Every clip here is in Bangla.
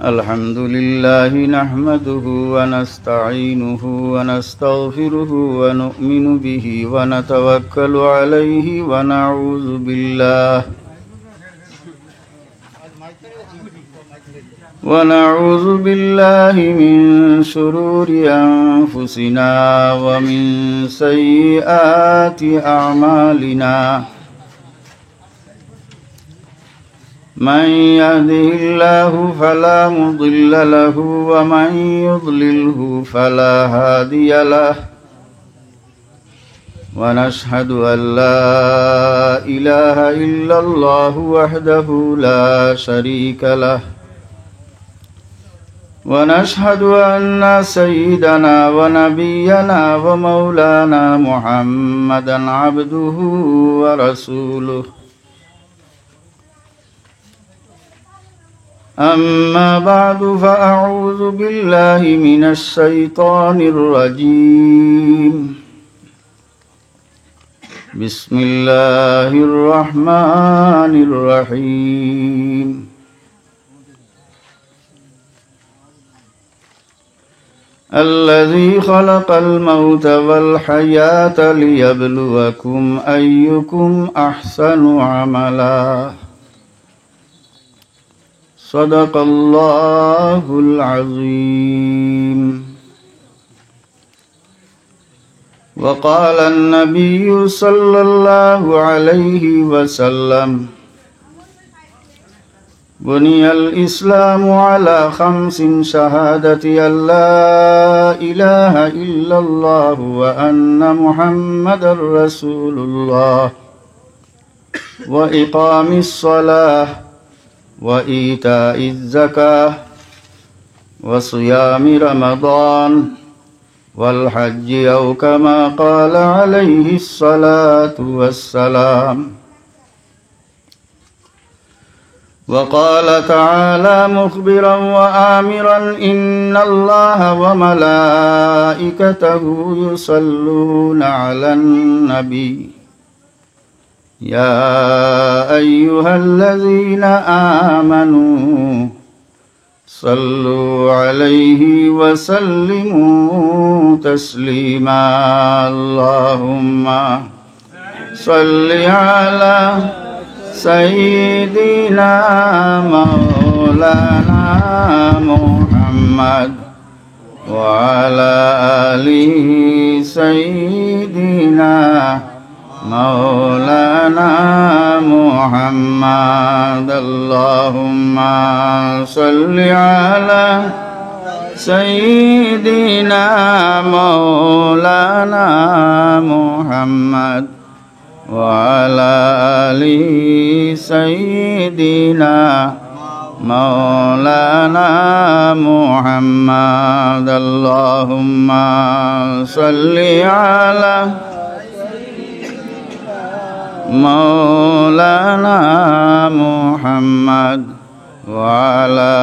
الحمد لله نحمده ونستعينه ونستغفره ونؤمن به ونتوكل عليه ونعوذ بالله من شرور أنفسنا ومن سيئات أعمالنا من يهده الله فلا مضل له ومن يضلله فلا هادي له ونشهد أن لا إله إلا الله وحده لا شريك له ونشهد أن سيدنا ونبينا ومولانا محمدا عبده ورسوله أما بعد فأعوذ بالله من الشيطان الرجيم بسم الله الرحمن الرحيم الذي خلق الموت والحياة ليبلوكم أيكم أحسن عملا صدق الله العظيم وقال النبي صلى الله عليه وسلم بني الإسلام على 5 شهادة أن لا إله إلا الله وأن محمدا رسول الله وإقام الصلاة وإيتاء الزكاة وصيام رمضان والحج أو كما قال عليه الصلاة والسلام وقال تعالى مخبرا وآمرا إن الله وملائكته يصلون على النبي يا أيها الذين آمنوا صلوا عليه وسلموا تسليما اللهم صل على سيدنا مولانا محمد وعلى آله سيدنا مولانا محمد اللهم صل على سيدنا مولانا محمد وعلى آله سيدنا مولانا محمد اللهم صل على مولانا محمد وعلى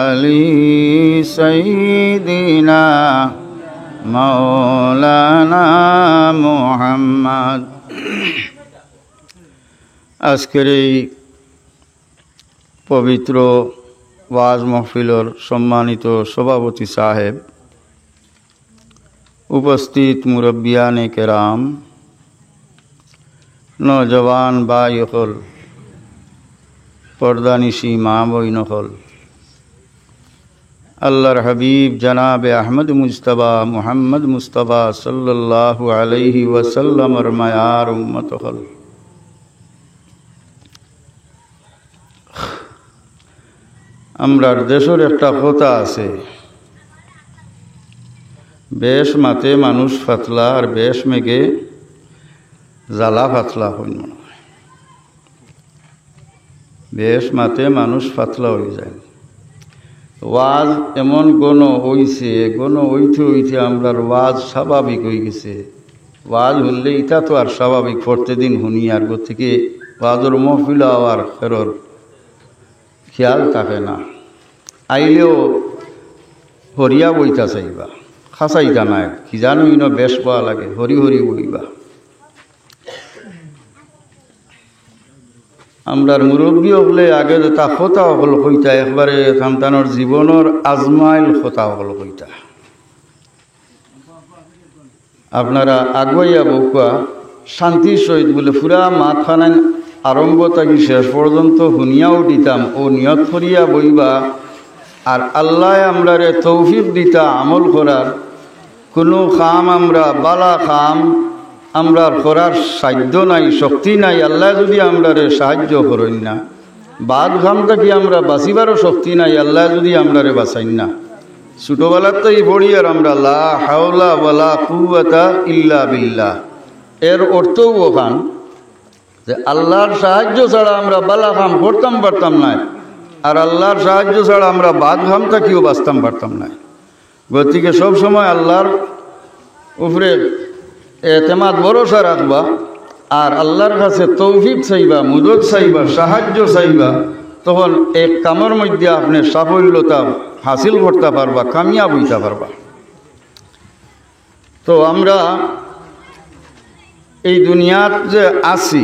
آله سيدنا مولانا محمد আজকের এই পবিত্র ওয়াজ মাহফিলের সম্মানিত সভাপতি সাহেব, উপস্থিত মুরব্বিয়ানে কেরাম, নওজওয়ান ভাই হল, পর্দানিশি মা বইন হল, আল্লাহর হাবিব জনাবে আহমদ মুজতবা মুহাম্মদ মুস্তফা সাল্লাল্লাহু আলাইহি ওয়াসাল্লামের মায়ার উম্মত হল। আমরার দেশের একটা কথা আছে, বেশ মাতে মানুষ ফাতলা আর বেশ মেঘে জ্বালা ফাতলা হইল। বেশ মাতে মানুষ ফাতলা হয়ে যায়। ওয়াজ এমন গণ হইছে, গণ হইতে হইতে আমরার ওয়াজ স্বাভাবিক হয়ে গেছে। ওয়াজ হইলে ইটা তো আর স্বাভাবিক, প্রত্যেকদিন শুনি আর গো থেকে ওয়াজর মহফিল হওয়ার ফেরর খেয়াল থাকে না। আইলেও হরিয়া বইতা চাইবা, খাসাইতা নাই, কি জানো ইন বেশ পাওয়া লাগে, হরি হরি বইবা। আমরার মুরব্বী হলে আগে তা কথা হল কইতা একবারে সন্তানের জীবনের আজমাইল কথা হল কইতা আপনারা আগুয়াইয়া বকুয়া শান্তির সহিত বলে পুরা মাত খানান আরম্ভ থাকি শেষ পর্যন্ত শুনিয়াও দিতাম ও নিয়ত করিয়া বইবা আর আল্লাহ আমরারে তৌফিক দিতা আমল করার কোনো কাম আমরা বালা কাম আমরা করার সাধ্য নাই শক্তি নাই আল্লাহ যদি আমরারে সাহায্য করেন না বাদ ঘাম থাকি আমরা বাঁচিবারও শক্তি নাই আল্লাহ যদি আমরারে বাঁচাইন না ছোটোবেলার তো এই পড়ি আর আমরা লা হাওলা ওয়ালা কুওয়াতা ইল্লা বিল্লাহ এর অর্থও ওখান যে আল্লাহর সাহায্য ছাড়া আমরা বালা কাম করতাম পারতাম না আর আল্লাহর সাহায্য ছাড়া আমরা বাদ ঘাম থাকিও বাঁচতাম পারতাম না গতিকে সবসময় আল্লাহর উপরে এতেমাদ ভরসা রাখবা আর আল্লাহর কাছে তৌফিক চাইবা মুদত চাইবা সাহায্য চাইবা তখন এক কামের মধ্যে আপনি সাফল্যতা হাসিল করতে পারবা কামিয়াব হইতে পারবা তো আমরা এই দুনিয়াত যে আছি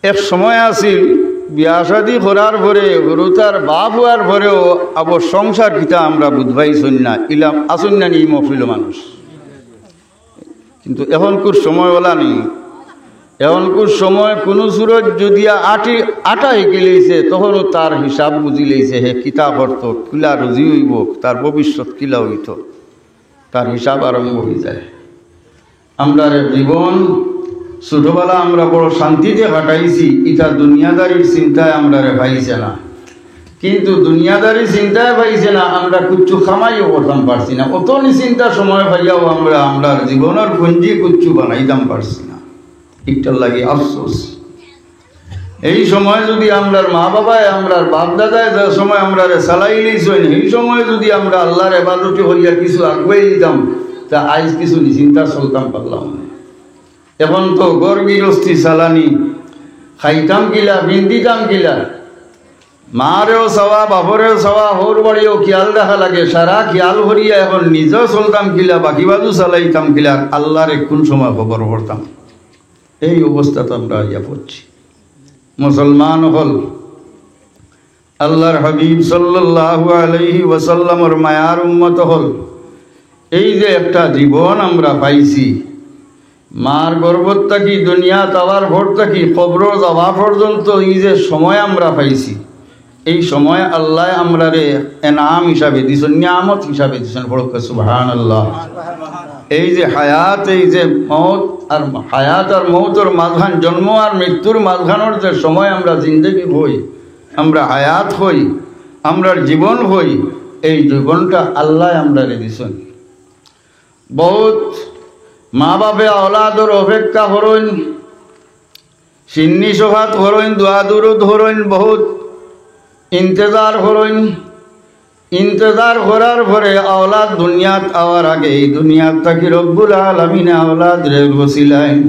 এক সময় আছিল বিয়া শাদী করার পরে গরুতার বাপ হওয়ার পরেও আবার সংসার কিতা আমরা বুঝবাইছই না ইলাম আসুন না নি মফিল মানুষ কিন্তু এখনকার সময়ওয়ালা নেই এখনকার সময় কোনো সুরত যদি আটা হেঁকে লইছে তখনও তার হিসাব বুঝি লইছে হে কিতা করত কিলা রুজি হইব তার ভবিষ্যৎ কিলা হইত তার হিসাব আরম্ভ হয়ে যায় আমরা জীবন ছোটবেলা আমরা বড় শান্তিতে কাটাইছি এটা দুনিয়াদারির চিন্তায় আমরা পাইছে না কিন্তু দুনিয়াদারি চিন্তায় পাইছে না আমরা কুচ্ছু খামাইও করতাম পারছি না অত নিচিন্তা সময় পাইয়াও আমরা জীবনের পুঞ্জি কুচ্ছু বানাইতাম পারছি না একটার লাগে আফসোস এই সময় যদি আমরার মা বাবায় আমরার বাপ দাদায় যে সময় আমরা চালাই লইছেন এই সময় যদি আমরা আল্লাহর ইবাদতে হইয়া কিছু আগুয়াই দিতাম তা আজ কিছু নিচিন্তা চলতাম পারলাম না এখন তো গড় গৃহস্থী চালানি খাইতাম কিলা বিন্দিতাম কিলা মারেও চাওয়া বাপরেও চাওয়া হোর বাড়িও খেয়াল দেখা লাগে সারা খেয়াল করিয়া এখন নিজেও চলতাম কিলা বাকি বাজু চালাইতাম কিলা আল্লাহর কোন সময় খবর করতাম এই অবস্থাতে আমরা ইয়া পড়ছি মুসলমান হল আল্লাহর হাবিব সাল্লাল্লাহু আলাইহি ওয়াসাল্লামের মায়ার উম্মত হল এই যে একটা জীবন আমরা পাইছি মার গর্ভত থাকি দুনিয়া তাওয়ার ভর থাকি কবর যাওয়া পর্যন্ত এই যে সময় আমরা পাইছি এই সময় আল্লাহ আমরারে এনাম হিসাবে দিছেন নিয়ামত হিসাবে দিছেন বড় সুবহানাল্লাহ এই যে হায়াত এই যে মৌত আর হায়াত আর মৌতর মাঝখান জন্ম আর মৃত্যুর মাঝখানোর যে সময় আমরা জিন্দগি হই আমরা হায়াত হই আমরার জীবন হই এই জীবনটা আল্লাহ আমরারে দিছেন বহুত মা বাপে আওলাদর অপেক্ষা হরইন সিন্নি সোহাত হরইন দোয়া দুরুদ হরইন বহুত ইন্তজার হরইন ইন্তজার করার পরে আওলাদ দুনিয়াত আওয়ার আগে এই দুনিয়াত থাকি রব্বুল আলামিন আওলাদ রে বসিলাইন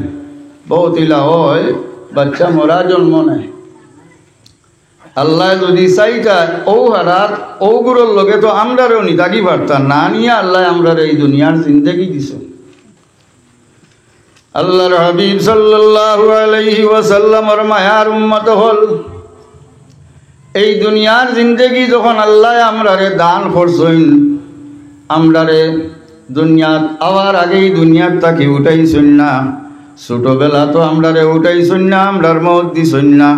বহুত ইলা হয় বাচ্চা মরা জন্ম নেয় আল্লাহ যদি চাইটা ও হারাত ওগুলোর লগে তো আমরারেও নি থাকি পারতাম না নিয়ে আল্লাহ আমরার এই দুনিয়ার জিন্দেগি দিছেন আল্লাহর হাবিব সাল্লাল্লাহু আলাইহি ওয়াসাল্লামের মায়ার উম্মত হল এই দুনিয়ার জিন্দেগি যখন আল্লাহ আমরারে দান করছেন আমরারে দুনিয়াত আওয়ার আগেই দুনিয়ার তাকে উঠাইছেন না ছোটবেলা তো আমরারে উঠাইছেন না আমরার মত দিছেন না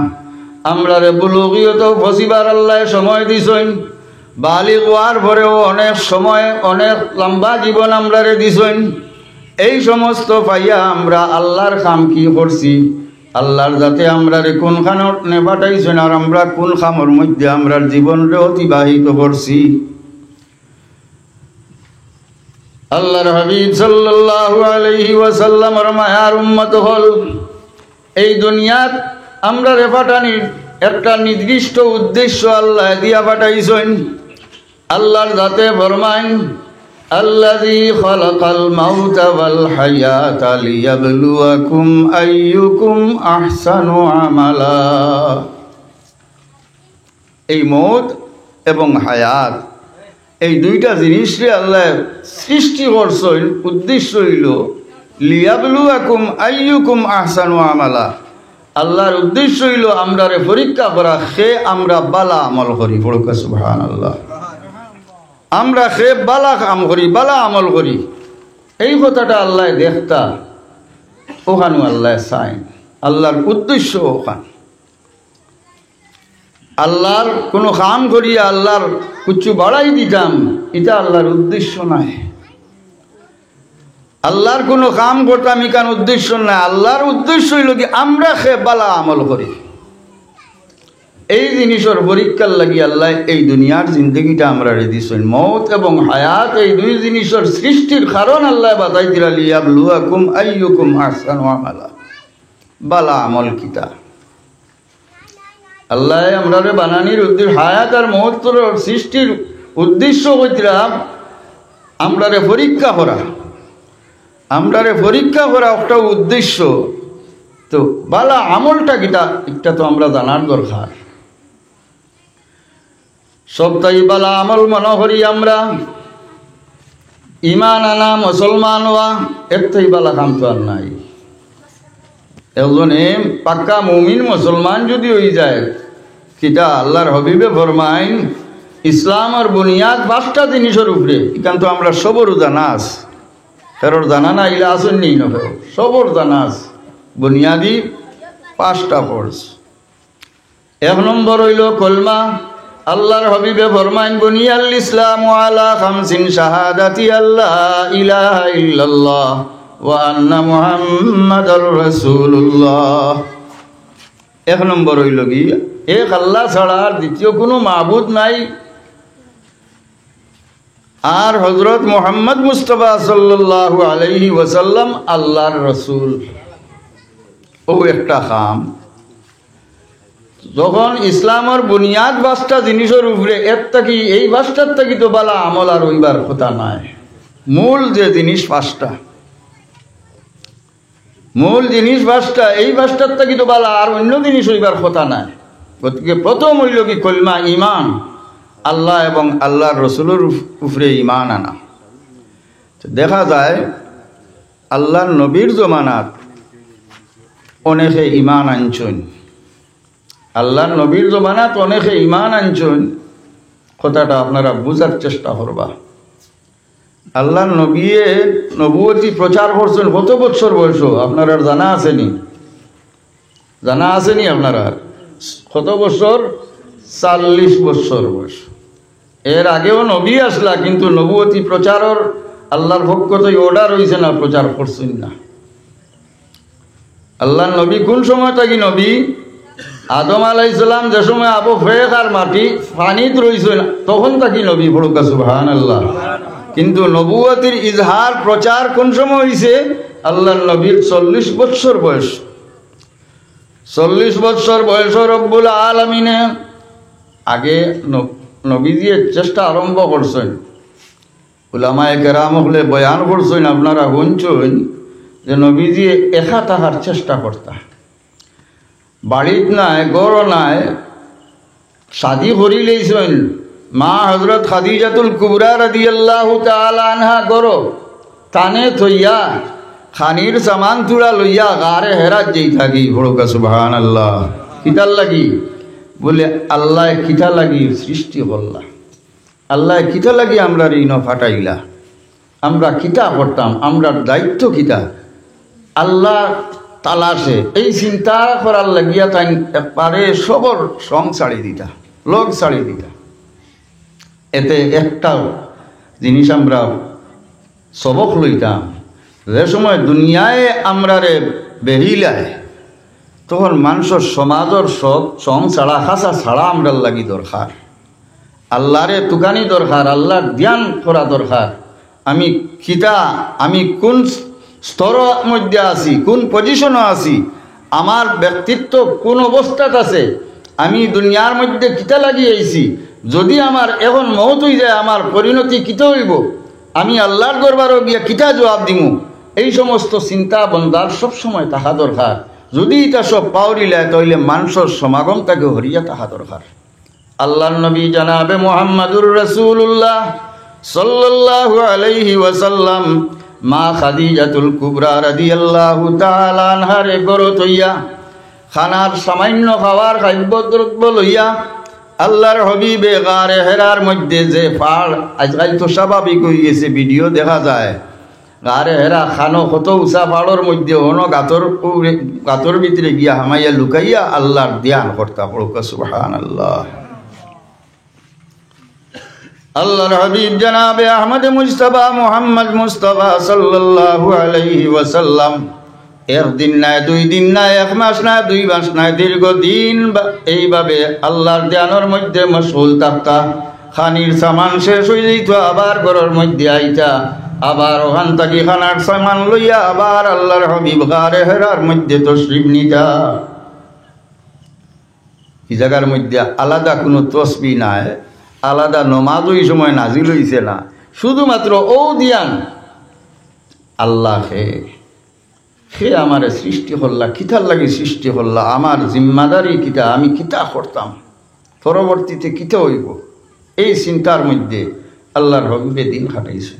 আমরারে বুলুগিয়ত ফসিবার আল্লাহ সময় দিছেন বালিগ হওয়ার পরেও অনেক সময় অনেক লম্বা জীবন আমরারে দিছেন এই সমস্ত পাইয়া আমরা আল্লাহর কাম কি করছি আল্লাহর যাতে আমরারে কোনখানত নে পাঠাইছেন আর আমরা কোন কামের মধ্যে আমরার জীবনরে অতিবাহিত করছি আল্লাহর হাবিব সাল্লাল্লাহু আলাইহি ওয়াসাল্লামের মায়ার উম্মত হল এই দুনিয়াত আমরারে পাঠানির একটা নির্দিষ্ট উদ্দেশ্য আল্লাহ দিয়া পাঠাইছেন আল্লাহর যাতে ফরমাইন আল্লাযী খালাকাল মাউতা ওয়াল হায়াতা লিয়াবলুয়াকুম আইয়ুকুম আহসানু আমালা এই মৌত এবং হায়াত এই দুইটা জিনিসরে আল্লাহ সৃষ্টি করছেন উদ্দেশ্য হইল লিয়াবলুয়াকুম আইয়ুকুম আহসানু আমালা। আল্লাহর উদ্দেশ্য হইল আমরারে পরীক্ষা করা, সে আমরা বালা আমল করি। পড়ুকা সুবহানাল্লাহ। আমরা সে বালা কাম করি, বালা আমল করি, এই কথাটা আল্লাহ দেখতা, ওখানে আল্লাহ চাই। আল্লাহর উদ্দেশ্য ওখান। আল্লাহর কোনো কাম করিয়া আল্লাহর কিছু বাড়াই দিতাম, এটা আল্লাহর উদ্দেশ্য নাই। আল্লাহর কোনো কাম করতাম এখান উদ্দেশ্য নাই। আল্লাহর উদ্দেশ্য হইল কি আমরা সে বালা আমল করি। এই জিনিসের পরীক্ষার লাগি আল্লাহ এই দুনিয়ার জিন্দগিটা আমরা দিয়েছেন। মৌত এবং হায়াত এই দুই জিনিসের সৃষ্টির কারণ আল্লাহ বাতাই দিলা লিয়াবলুয়াকুম আইয়ুকুম আহসানু আমালা। বালা আমল কিতা আল্লাহ আমরারে বানানির উদ্দেশ্য, হায়াত আর মৌতের সৃষ্টির উদ্দেশ্য হইতিলাম আমরারে পরীক্ষা করা। আমরারে পরীক্ষা করা একটা উদ্দেশ্য। তো বালা আমলটা কিটা একটা তো আমরা জানার দরকার। সবটাই বালা আমল মনে করি আমরা। ইমান আনা, মুসলমান হওয়া, একটাই বালা কাম তো আর নাই। একজনে পাক্কা মুমিন মুসলমান যদি হয়ে যায়, কিটা আল্লাহর হবিবে ফরমাইন ইসলামের বুনিয়াদ 5টা জিনিসের উপরে। এখান তো আমরা সবর জানা আস, কারোর জানা না ইলা আসেন নি নব, সবর জানা আস। বুনিয়াদি 5টা পড়স। 1 নম্বর হইল কলমা। আল্লাহর হবিবে ফরমাইন বুনিয়াল ইসলামু আলা খামসিন শাহাদাতি আল্লাহ ইলাহা ইল্লাল্লাহ ওয়া আন্না মুহাম্মাদার রাসূলুল্লাহ। 1 নম্বর হইল কি এক আল্লাহ ছাড়া আর দ্বিতীয় কোনো মাবুদ নাই, আর হযরত মুহাম্মদ মুস্তাফা সাল্লাল্লাহু আলাইহি ওয়াসাল্লাম আল্লাহর রাসূল। ও একটা কাম। যখন ইসলামের বুনিয়াদ 5টা জিনিসের উপরে, এর থাকি এই 5টার থাকি তো বালা আমল আর হইবার কথা নাই। মূল যে জিনিস 5টা, মূল জিনিস 5টা, এই 5টার থাকি তো বালা আর অন্য জিনিস হইবার কথা নাই। গতিকে প্রথম হইল কি কলমা, ইমান, আল্লাহ এবং আল্লাহর রসুলের উপরে ইমান আনা। দেখা যায় আল্লাহর নবীর জমানাত অনেকে ইমান আনছেন। আল্লাহর নবীর জমানাত অনেকে ইমান আনছেন। কথাটা আপনারা বুঝার চেষ্টা করবা। আল্লাহর নবীয়ে নবুয়তি প্রচার করছেন কত বছর বয়স আপনারা জানা আসেনি? জানা আসেনি আপনারা? কত বছর? 40 বছর বয়স। এর আগেও নবী আসলা, কিন্তু নবুয়তি প্রচারের আল্লাহর পক্ষ থেকে অর্ডার হয়েছে না, প্রচার করছেন না। আল্লাহর নবী কোন সময় থাকি নবী? আদম আলাইহিস সালাম যে সময় আবু ফেক আর মাটি পানিত রইছেন তখন থাকি নবী। পড়ুকা সুবহানাল্লাহ। কিন্তু নবুয়তির ইজহার প্রচার কোন সময় হয়েছে? আল্লাহর নবীর 40 বছর বয়স। 40 বছর বয়স রব্বুল আলামিনে আগে নবীজির চেষ্টা আরম্ভ করছেন। উলামায়ে কেরাম হলে বয়ান করছেন, আপনারা শুনছেন যে নবীজি একা থাকার চেষ্টা করতা। বাড়িত নাই, গড় নাই, শাদি করি লইছেন। মা হযরত খাদিজাতুল কুবরা রাদিয়াল্লাহু তাআলা আনহা গড় তানে থইয়া খানির সামান তুলা লইয়া গারে হেরাত যেই থাকি। ভড়কা সুবহানাল্লাহ। কিতার লাগি? বলে আল্লাহ কিতা লাগি সৃষ্টি করলা, আল্লাহ কিতা লাগি আমরা ঋণ ফাটাইলা, আমরা কিতা করতাম, আমরা দায়িত্ব কিতা আল্লাহ তালাশে। এই চিন্তা করার লাগিয়া তাই একবারে সবর সং ছাড়ি দিতা, লোক ছাড়ি দিতা। এতে একটা জিনিস আমরা সবক লইতাম, যে সময় দুনিয়ায় আমরা রে বেহিলায় তখন মানুষের সমাজের সব সং ছাড়া খাসা ছাড়া আমরা লাগি দরকার। আল্লাহরে তুকানি দরকার, আল্লাহর ধ্যান করা দরকার। আমি কিতা, আমি কোন স্তরের মধ্যে আছি, কোন পজিশনে আছি, আমার ব্যক্তিত্ব কোন অবস্থাত আছে, আমি দুনিয়ার মধ্যে কিতা লাগিয়েছি, যদি আমার এখন মৌত হয়ে যায় আমার পরিণতি কিতা হইব, আমি আল্লাহর দরবারে গিয়া কিতা জবাব দিমু, এই সমস্ত চিন্তা বন্দার সবসময় থাকা দরকার। যদি এটা সব পাওরিলে তাহলে মানুষের সমাগম তাকে হরিয়া থাকা দরকার। আল্লাহর নবী জনাবে মুহাম্মাদুর রাসূলুল্লাহ সাল্লাল্লাহু আলাইহি ওয়াসাল্লাম মা খাদিজাতুল কুবরা রাদিয়াল্লাহু তাআলা আনহার গরত হইয়া খানার সামান্য খাওয়ার খাদ্যদ্রব্য লইয়া আল্লাহর হবিবে গারে হেরার মধ্যে যে পাড় আজকাল তো স্বাভাবিক হয়ে গেছে, ভিডিও দেখা যায় গারে হেরা খানো কত উঁচা পাড়ের মধ্যে অন গাতর ভিতরে গিয়া হামাইয়া লুকাইয়া আল্লাহর ধ্যান করতা পড়ুক সুবহানাল্লাহ। আল্লাহর হাবিব জনাবে আহমদ মুজতবা মুহাম্মদ মুস্তাফা সাল্লাল্লাহু আলাইহি ওয়াসাল্লাম একদিন নাই, 2 দিন নাই, 1 মাস নাই, 2 মাস নাই, দীর্ঘদিন এইভাবে আল্লাহর ধ্যানের মধ্যে মশগুল থাকতা। খানির সামান শেষ হয়ে যেত, আবার ঘরের মধ্যে আইতা, আবার ওখান থেকে খানার সামান লইয়া আবার আল্লাহর হাবিব গারে হেরার মধ্যে তশরিফ নিতা। এই জায়গার মধ্যে আলাদা কোনো তসবিহ নাই, আলাদা নমাজ ওই সময় নাজিল হইছে না, শুধুমাত্র ও দিয়ান আল্লাহ হে আমার সৃষ্টি হল্লা, কিতার লাগে সৃষ্টি হল্লা, আমার জিম্মাদারি কিতা, আমি কিতা করতাম, পরবর্তীতে কিতা হইব, এই চিন্তার মধ্যে আল্লাহর হবিবে দিন কাটাইছে।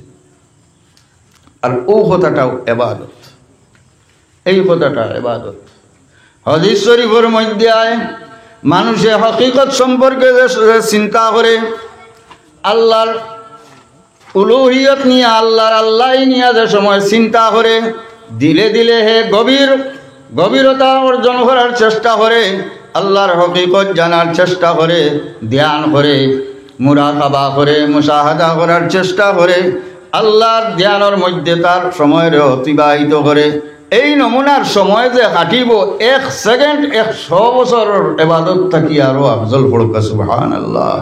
আর ও কথাটাও ইবাদত, এই কথাটা ইবাদত। হাদিস শরীফের মধ্যে আয় মানুষে হকিকত সম্পর্কে চিন্তা করে, আল্লাহর উলুহিয়ত নিয়ে আল্লাহ নিয়ে যে সময় চিন্তা করে, দিলে দিলে হে গভীরতা অর্জন করার চেষ্টা করে, আল্লাহর হকিকত জানার চেষ্টা করে, ধ্যান করে, মুরাকাবা করে, মুশাহাদা করার চেষ্টা করে, আল্লাহর ধ্যানের মধ্যে তার সময়ের অতিবাহিত করে। এই নমুনার সময় যে কাটিব 1 সেকেন্ড 100 বছরের ইবাদত থাকি আরো আফজল পড়ুক সুবহানাল্লাহ।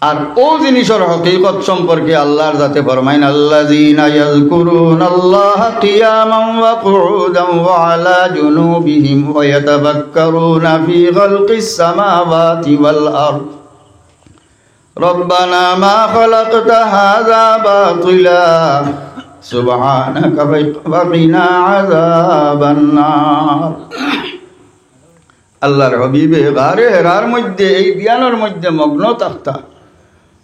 আর ও জিনিসের হকিকত সম্পর্কে আল্লাহর যাতে ফরমাইন, আল্লাযীনা ইয়াযকুরুনাল্লাহা কিয়ামান ওয়া কুউদান ওয়া আলা জুনুবিহিম ওয়া ইয়াতাফাক্কারুনা ফী খালকিস সামাওয়াতি ওয়াল আরদ রব্বানা মা খালাকতা হাযা বাতিলা সুবহানাকা ফাকিনা আযাবান নার। আল্লাহর হাবিবে গারে হেরার মধ্যে এই জ্ঞানের মধ্যে মগ্ন থাকতা।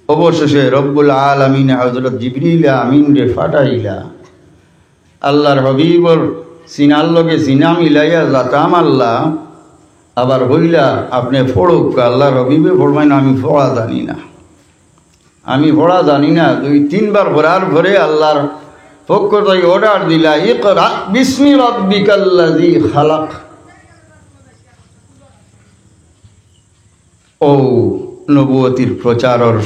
অবশেষে রব্বুল আলামিন হযরত জিবরিল আমিন রে ফাটাইলা, আল্লাহর হাবিবর সিনার লগে সিনা মিলাইয়া যাতাম আল্লাহ, আবার হইলা আপনি ফড়ুক। আল্লাহর হাবিবে ফরমাইন আমি পড়া জানি না, আমি পড়া জানি না। 2-3 বার পড়ার পরে আল্লাহর পক্ষ থেকে অর্ডার দিলা, ইকরা বিসমি রাব্বিকাল্লাযী খালাক। ও নবুয়তির প্রচারের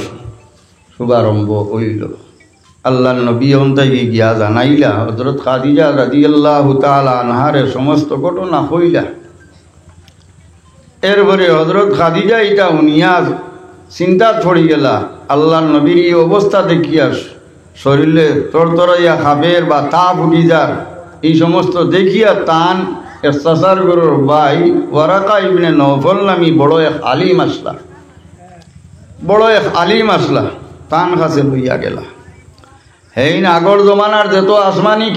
শুভারম্ভ হইল। আল্লাহর নবী অন্তাই গিয়া জানাইলা, হযরত খাদিজা রাদিয়াল্লাহু তাআলা আনহারে সমস্ত ঘটনা হইলা। এরপরে হযরত খাদিজা এটা শুনিয়া চিন্তা ছড়ি গেলা, আল্লাহর নবীর এই অবস্থা দেখিয়া শরীরে তরতরাইয়া খাবের বা তাপ উঠি যার, এই সমস্ত দেখিয়া তান ইস্তাসার গরুর ভাই ওয়ারাকা ইবনে নওফল নামি বড় এক আলিম আসলা, তান কাছে লইয়া গেলা। হেইন আগর জমানার যত আসমানি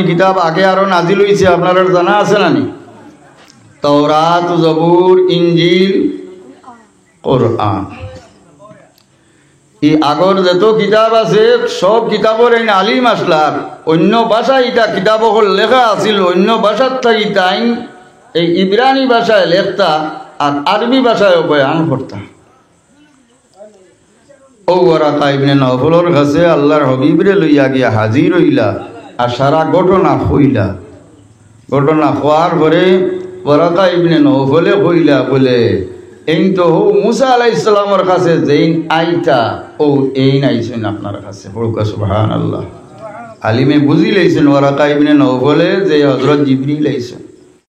কিতাব আগে আরো নাজিল হইছে, আপনারা জানা আছে নানি? তাওরাত, জবুর, ইনজিল, কোরআন। এই আগর যত কিতাব আছে সব কিতাবের এই আলিম আসলার অন্য ভাষায় এটা কিতাব লেখা আছিল, অন্য ভাষার থাকি তাই এই ইব্রানি ভাষায় লেখতা আর আরবি ভাষায় বয়ান করতা। ও ওয়ারাকা ইবনে নওফলের কাছে আল্লাহর হাবিবরে লইয়া গিয়া হাজির হইলা আর সারা ঘটনা হইলা। ঘটনা হওয়ার পরে ওয়ারাকা ইবনে নওফলে হইলা বলে, এই তো হো মুসা আলাইহিস সালামের কাছে যেইন আইতা ও এইন আইছেন আপনার কাছে। পড়ুকা সুবহানাল্লাহ। আলিমে বুঝি লইছেন ওয়ারাকা ইবনে নওফলে যে হযরত জিবরিল আইছেন।